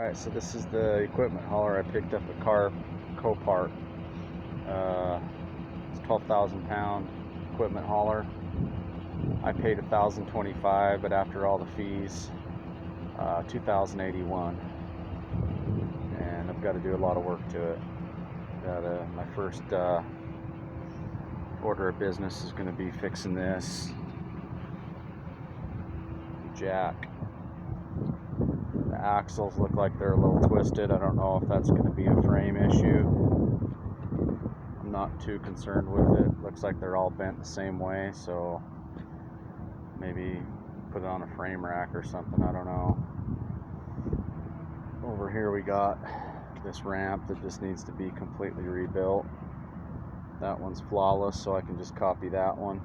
Alright, so this is the equipment hauler. I picked up a car copart. It's a 12,000 pound equipment hauler. I paid $1,025, but after all the fees, $2,081. And I've got to do a lot of work to it. My first order of business is going to be fixing this jack. The axles look like they're a little twisted. I don't know if that's going to be a frame issue. I'm not too concerned with it. Looks like they're all bent the same way, so maybe put it on a frame rack or something. I don't know. Over here we got this ramp that just needs to be completely rebuilt. That one's flawless, so I can just copy that one.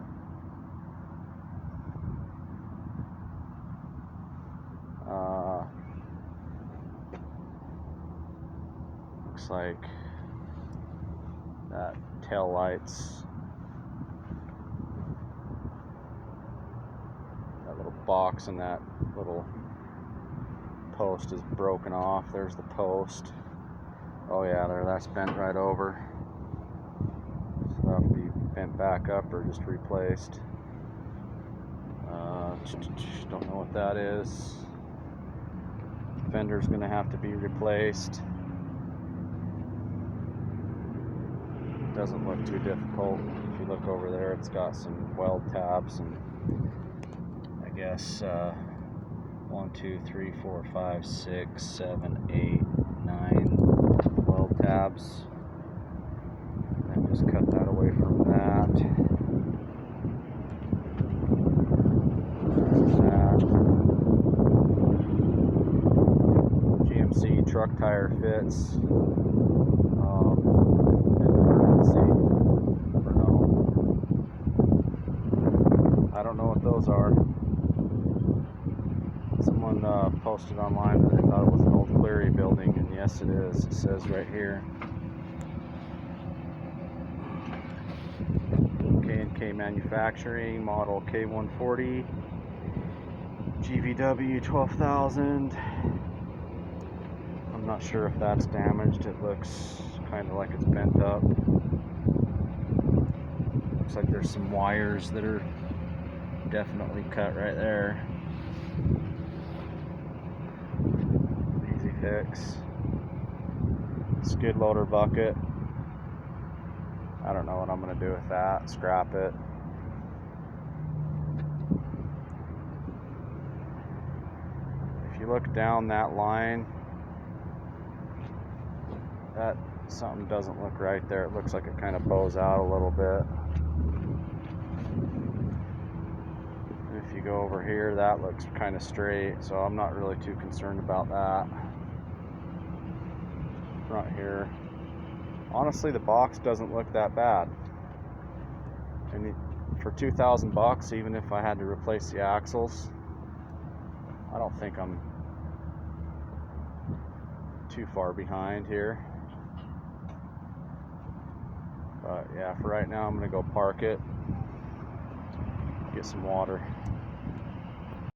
Looks like that tail lights, that little box and that little post is broken off. There's the post. Oh yeah, that's bent right over. So that'll be bent back up or just replaced. Don't know what that is. Fender's gonna have to be replaced. Doesn't look too difficult. If you look over there, it's got some weld tabs and I guess 1, 2, 3, 4, 5, 6, 7, 8, 9 weld tabs. And just cut that away from that. GMC truck tire fits. I don't know what those are. Someone posted online that they thought it was an old Cleary building, and yes it is. It says right here. K&K Manufacturing, model K140, GVW 12,000. I'm not sure if that's damaged. It looks kind of like it's bent up. Looks like there's some wires that are definitely cut right there. Easy fix. Skid loader bucket. I don't know what I'm going to do with that. Scrap it. If you look down that line, that something doesn't look right there. It looks like it kind of bows out a little bit. If you go over here, that looks kind of straight, so I'm not really too concerned about that. Front here, honestly, the box doesn't look that bad. And for 2,000 bucks, even if I had to replace the axles, I don't think I'm too far behind here. But yeah, for right now, I'm gonna go park it, get some water.